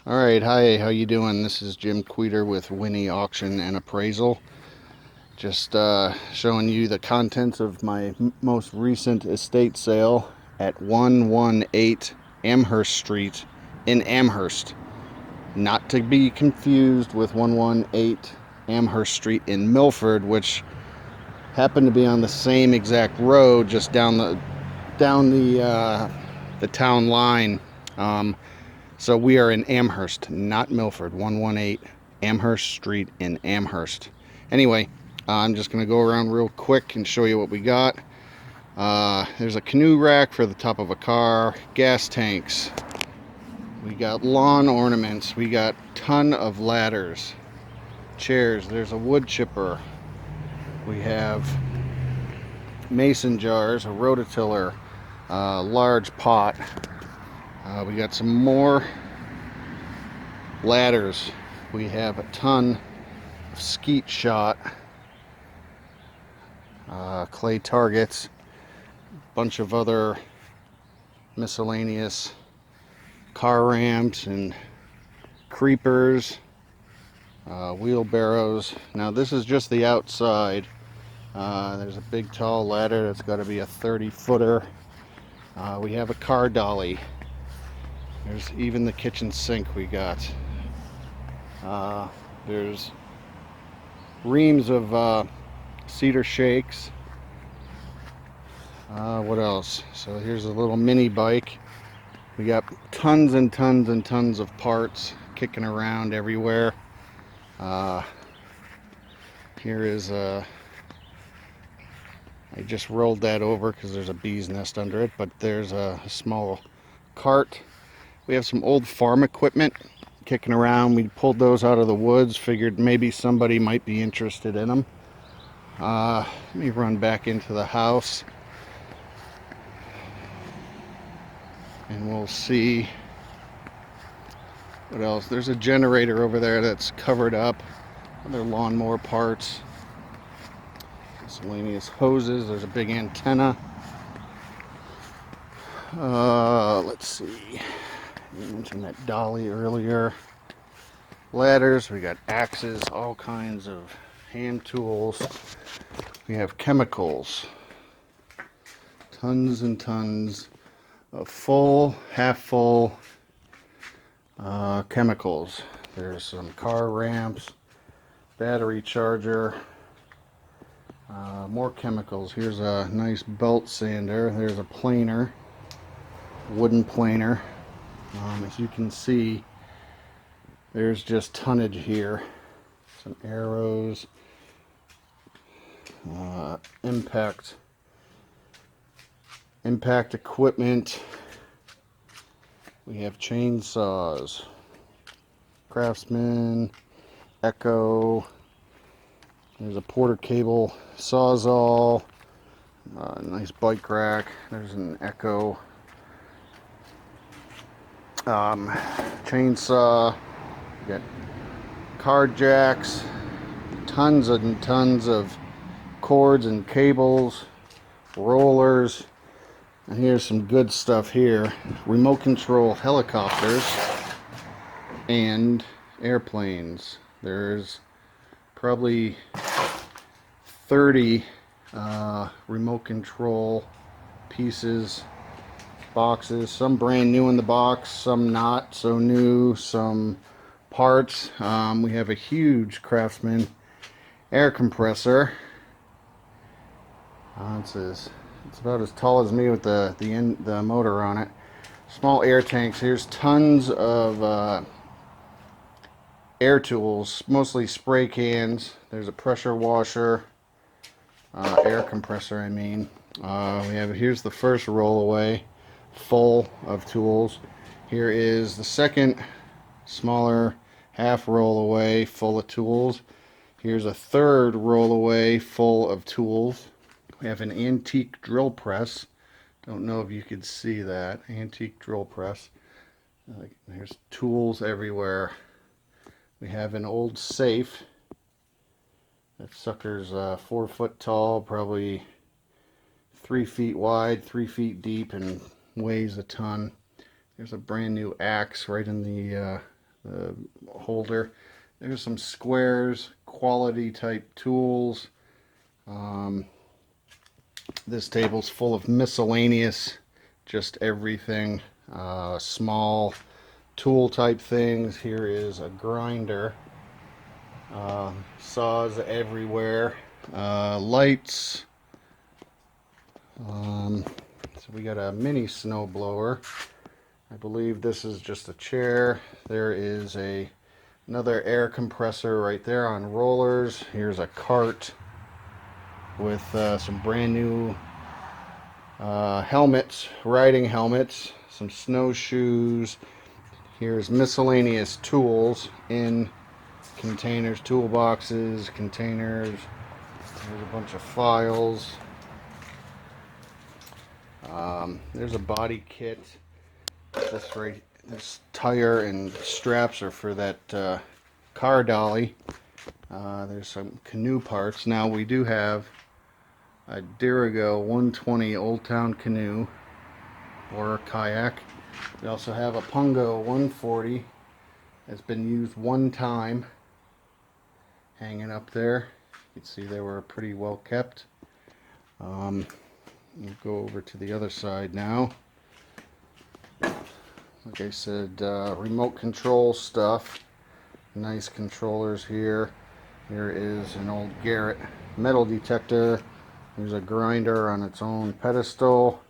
All right, hi, how you doing? This is Jim Queter with Winney Auction and Appraisal. Just showing you the contents of my most recent estate sale at 118 Amherst Street in Amherst. Not to be confused with 118 Amherst Street in Milford, which happened to be on the same exact road, just down the town line. So we are in Amherst, not Milford. 118 Amherst Street in Amherst. Anyway, I'm just going to go around real quick and show you what we got. There's a canoe rack for the top of a car, gas tanks. We got lawn ornaments. We got a ton of ladders, chairs. There's a wood chipper. We have mason jars, a rototiller, a large pot. We got some more ladders. We have a ton of skeet shot, clay targets, a bunch of other miscellaneous car ramps and creepers, wheelbarrows. Now this is just the outside. There's a big tall ladder that's got to be a 30-footer. We have a car dolly. There's even the kitchen sink we got. There's reams of cedar shakes. What else? So here's a little mini bike. We got tons and tons and tons of parts kicking around everywhere. Here is I just rolled that over because there's a bee's nest under it, but there's a small cart. We have some old farm equipment kicking around. We pulled those out of the woods, figured maybe somebody might be interested in them. Let me run back into the house and we'll see what else. There's a generator over there that's covered up. Other lawnmower parts, miscellaneous hoses. There's a big antenna. Let's see. I mentioned that dolly earlier. Ladders. We got axes, all kinds of hand tools. We have chemicals. Tons and tons of full, half full chemicals. There's some car ramps, battery charger, more chemicals. Here's a nice belt sander. There's a planer, wooden planer. As you can see, there's just tonnage here. Some arrows, impact equipment. We have chainsaws, Craftsman, Echo. There's a Porter cable sawzall, nice bike rack. There's an Echo chainsaw. We got car jacks, tons and tons of cords and cables, rollers. And here's some good stuff here. Remote control helicopters and airplanes. There's probably 30 remote control pieces, boxes, some brand new in the box, some not so new, some parts. We have a huge Craftsman air compressor. It's about as tall as me with the motor on it. Small air tanks. Here's tons of air tools, mostly spray cans. There's a pressure washer, air compressor I mean. Here's the first rollaway full of tools. Here is the second smaller half rollaway full of tools. Here's a third rollaway full of tools. We have an antique drill press. Don't know if you could see that. Antique drill press. There's tools everywhere. We have an old safe. That sucker's 4 foot tall, probably 3 feet wide, 3 feet deep, and weighs a ton. There's a brand new axe right in the holder. There's some squares, quality type tools. This table's full of miscellaneous, just everything, small tool type things. Here is a grinder, saws everywhere, lights. So we got a mini snow blower. I believe this is just a chair. There is another air compressor right there on rollers. Here's a cart with some brand new helmets, riding helmets, some snowshoes. Here's miscellaneous tools in containers, toolboxes, containers. There's a bunch of files. There's a body kit. This tire and straps are for that car dolly. There's some canoe parts. Now we do have a Dirigo 120 Old Town canoe or kayak. We also have a Pungo 140 that's been used one time, hanging up there. You can see they were pretty well kept. We'll go over to the other side now. Like I said, remote control stuff. Nice controllers here. Here is an old Garrett metal detector. There's a grinder on its own pedestal.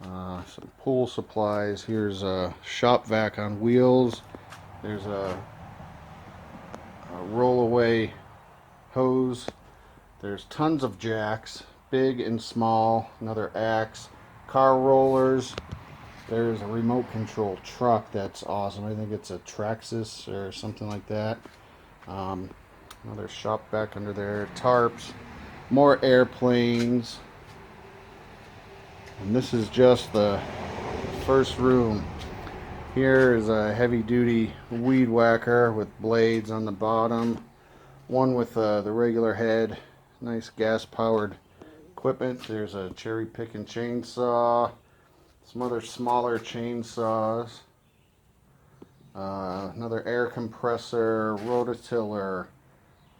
Some pool supplies. Here's a shop vac on wheels. There's a roll-away hose. There's tons of jacks, big and small. Another axe. Car rollers. There's a remote control truck that's awesome. I think it's a Traxxas or something like that. Another shop vac under there. Tarps. More airplanes. And this is just the first room. Here is a heavy duty weed whacker with blades on the bottom. One with the regular head. Nice gas powered equipment. There's a cherry picking chainsaw. Some other smaller chainsaws. Another air compressor. Rototiller.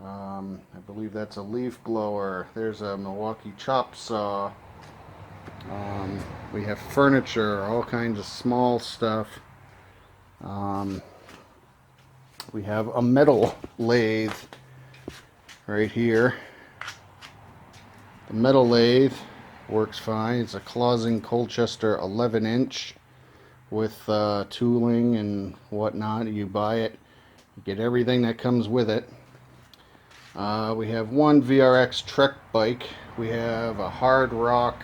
I believe that's a leaf blower. There's a Milwaukee chop saw. We have furniture, all kinds of small stuff. We have a metal lathe right here. The metal lathe works fine. It's a Clausing Colchester 11-inch with tooling and whatnot. You buy it, you get everything that comes with it. We have one VRX Trek bike. We have a Hard Rock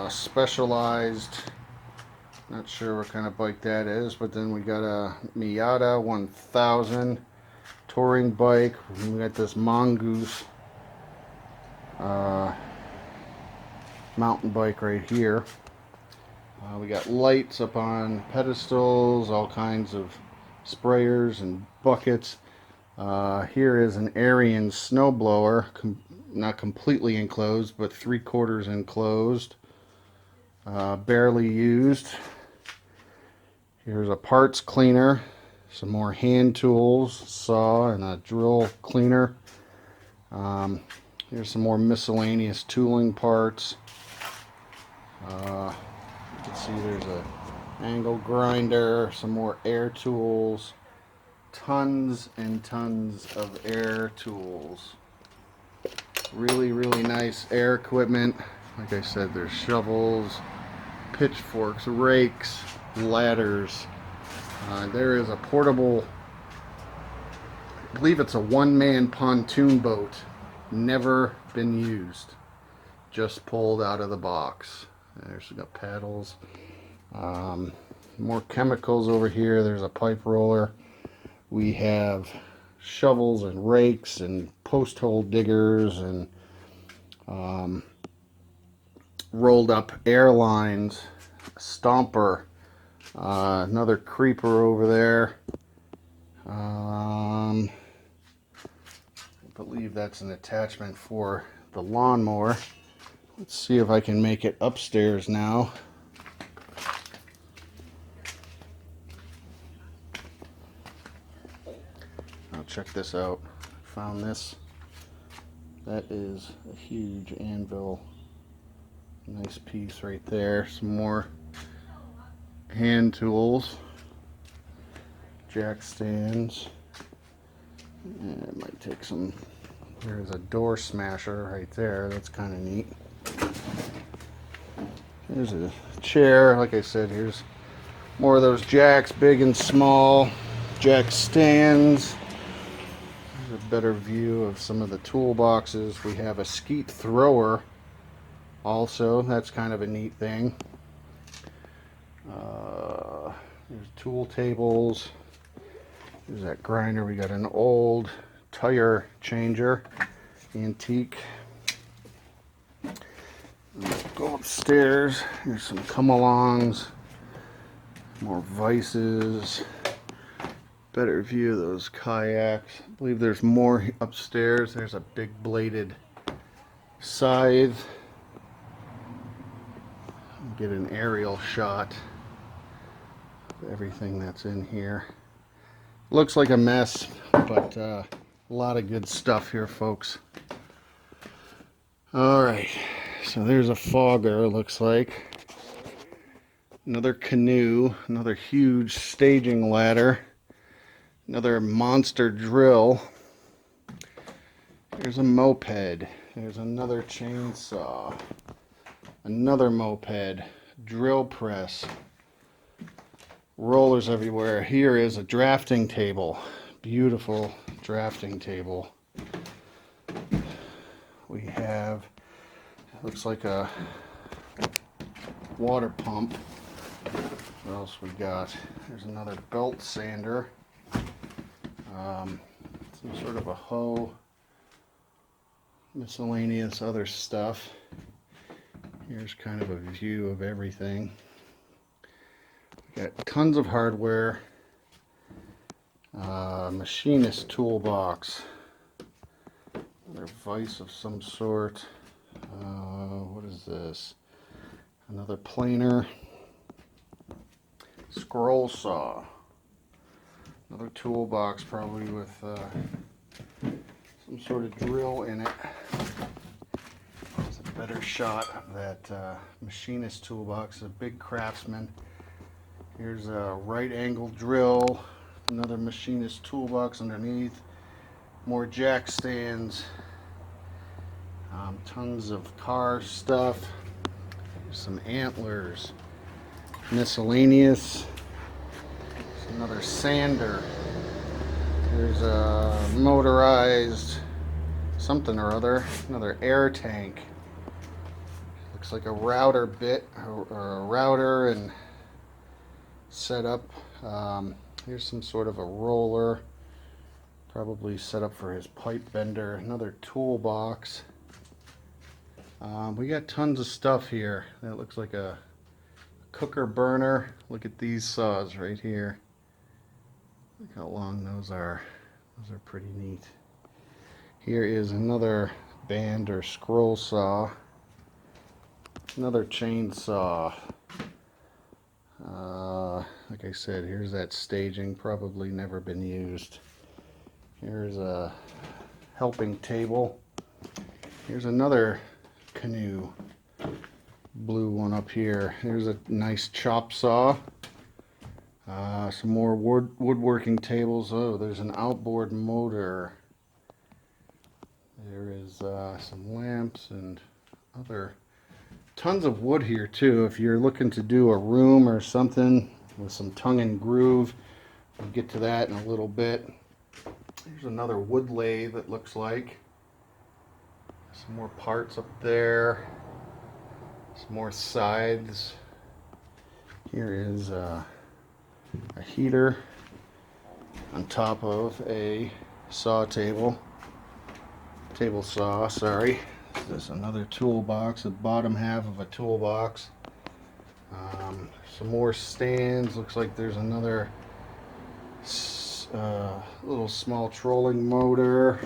Specialized, not sure what kind of bike that is, but then we got a Miata 1000 touring bike. We got this Mongoose mountain bike right here. We got lights up on pedestals, all kinds of sprayers and buckets. Here is an Arian snowblower, not completely enclosed, but 3/4 enclosed, barely used. Here's a parts cleaner, some more hand tools, saw and a drill cleaner. Here's some more miscellaneous tooling parts. You can see there's a angle grinder, some more air tools, tons and tons of air tools. Really, really nice air equipment. Like I said, there's shovels, pitchforks, rakes, ladders. There is a portable, I believe it's a one-man pontoon boat. Never been used. Just pulled out of the box. There's got paddles. More chemicals over here. There's a pipe roller. We have shovels and rakes and post hole diggers and rolled up air lines, stomper, another creeper over there. I believe that's an attachment for the lawnmower. Let's see if I can make it upstairs now. check this out. Found this. That is a huge anvil. Nice piece right there. Some more hand tools. Jack stands. And it might take some. There's a door smasher right there. That's kind of neat. There's a chair. Like I said, here's more of those jacks, big and small. Jack stands. There's a better view of some of the toolboxes. We have a skeet thrower also. That's kind of a neat thing. There's tool tables. There's that grinder. We got an old tire changer, antique. Let's go upstairs. Here's some come-alongs, more vices. Better view of those kayaks. I believe there's more upstairs. There's a big bladed scythe. Get an aerial shot of everything that's in here. Looks like a mess, but a lot of good stuff here, folks. Alright, so there's a fogger, looks like. Another canoe, another huge staging ladder. Another monster drill. There's a moped. There's another chainsaw. Another moped. Drill press. Rollers everywhere. Here is a drafting table. Beautiful drafting table. We have, looks like a water pump. What else we got? There's another belt sander. Some sort of a hoe, miscellaneous other stuff. Here's kind of a view of everything. We got tons of hardware. Machinist toolbox. Another vise of some sort. What is this? Another planer. Scroll saw. Another toolbox, probably with some sort of drill in it. There's a better shot of that machinist toolbox, a big Craftsman. Here's a right angle drill, another machinist toolbox underneath, more jack stands, tons of car stuff, some antlers, miscellaneous. Another sander. There's a motorized something or other. Another air tank. Looks like a router bit or a router and setup. Here's some sort of a roller. Probably set up for his pipe bender. Another toolbox. We got tons of stuff here. That looks like a cooker burner. Look at these saws right here. Look how long those are. Those are pretty neat. Here is another band or scroll saw. Another chainsaw. Like I said, here's that staging, probably never been used. Here's a helping table. Here's another canoe. Blue one up here. Here's a nice chop saw. Some more woodworking tables. Oh, there's an outboard motor. There is some lamps and other tons of wood here too. If you're looking to do a room or something with some tongue and groove, we'll get to that in a little bit. There's another wood lathe, it looks like. Some more parts up there. Some more sides. Here is a heater on top of a saw table. Table saw, sorry. This is another toolbox, the bottom half of a toolbox. Some more stands. Looks like there's another little small trolling motor.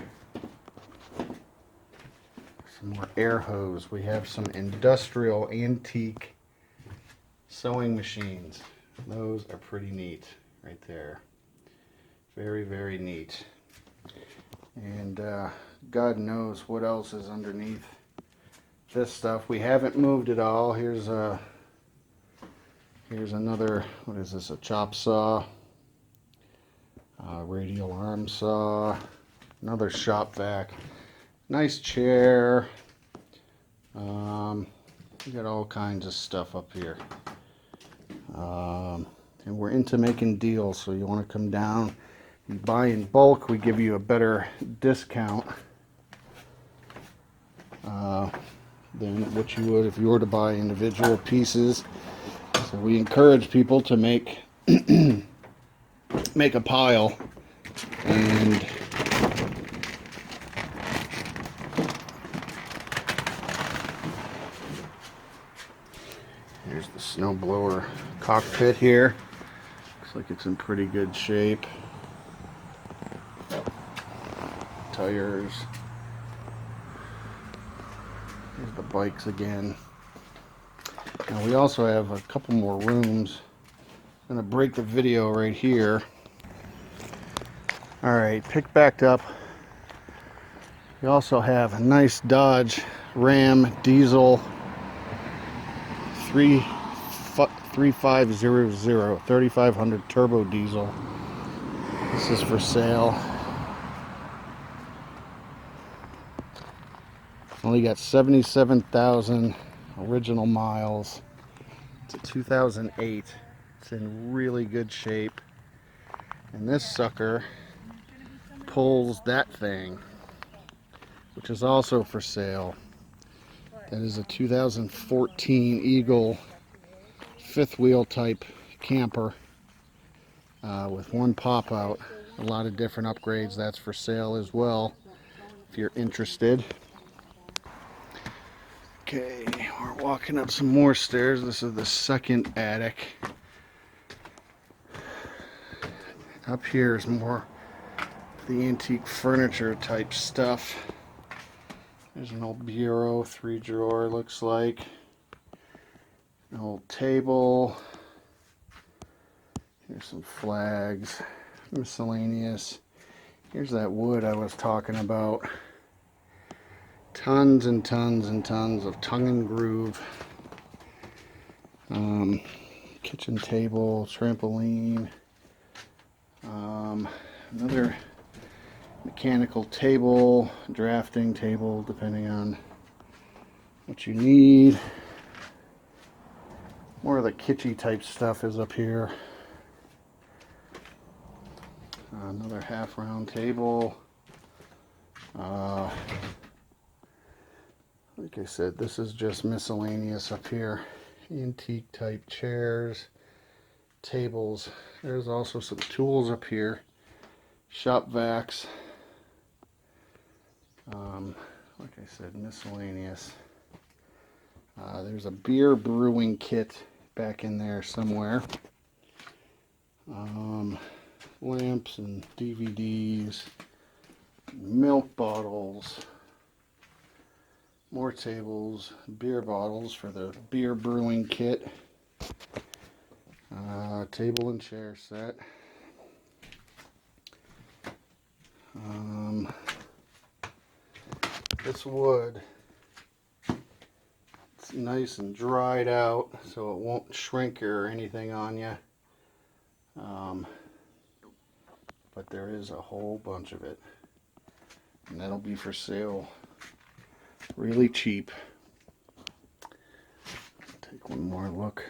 Some more air hose. We have some industrial antique sewing machines. Those are pretty neat right there. Very, very neat. And God knows what else is underneath this stuff. We haven't moved it all. Here's another, what is this, a chop saw, radial arm saw, another shop vac, nice chair. We got all kinds of stuff up here. And we're into making deals, so you want to come down. You buy in bulk, we give you a better discount than what you would if you were to buy individual pieces. So we encourage people to make make a pile, and here's the snowblower cockpit here. Looks like it's in pretty good shape. Tires. Here's the bikes again. Now we also have a couple more rooms. I'm gonna break the video right here. Alright, pick back up. We also have a nice Dodge Ram diesel 3500 3500 turbo diesel. This is for sale. Only got 77,000 original miles. It's a 2008. It's in really good shape. And this sucker pulls that thing, which is also for sale. That is a 2014 Eagle fifth wheel type camper with one pop out. A lot of different upgrades. That's for sale as well if you're interested. Okay, we're walking up some more stairs. This is the second attic. Up here is more the antique furniture type stuff. There's an old bureau, 3-drawer looks like. An old table. Here's some flags, miscellaneous. Here's that wood I was talking about. Tons and tons and tons of tongue and groove. Kitchen table, trampoline. Another mechanical table, drafting table, depending on what you need. More of the kitschy type stuff is up here. Another half round table. Like I said, this is just miscellaneous up here. Antique type chairs, tables. There's also some tools up here. Shop vacs. Like I said, miscellaneous. There's a beer brewing kit back in there somewhere. Lamps and DVDs, milk bottles, more tables, beer bottles for the beer brewing kit, table and chair set. This wood, it's nice and dried out, so it won't shrink or anything on you. But there is a whole bunch of it, and that'll be for sale really cheap. Take one more look.